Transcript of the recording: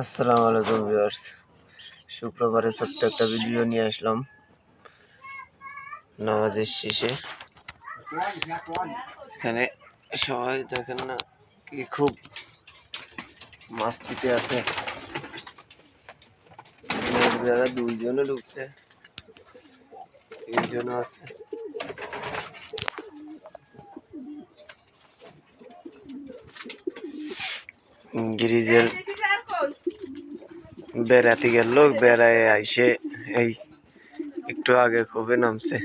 আসসালামু আলাইকুম ভিউয়ার্স। শুক্রবারে ছোট্ট একটা ভিডিও নিয়ে আসলাম নামাজের শেষে। এখানে সবাই দেখেন না কি খুব মাস্তিতে আছে। যারা দুইজনে ঢুকছে, তিনজনও আছে। গিরিজের বেড়াতে গেল, বেড়ায় আইসে এই একটু আগে খুবই নামছে।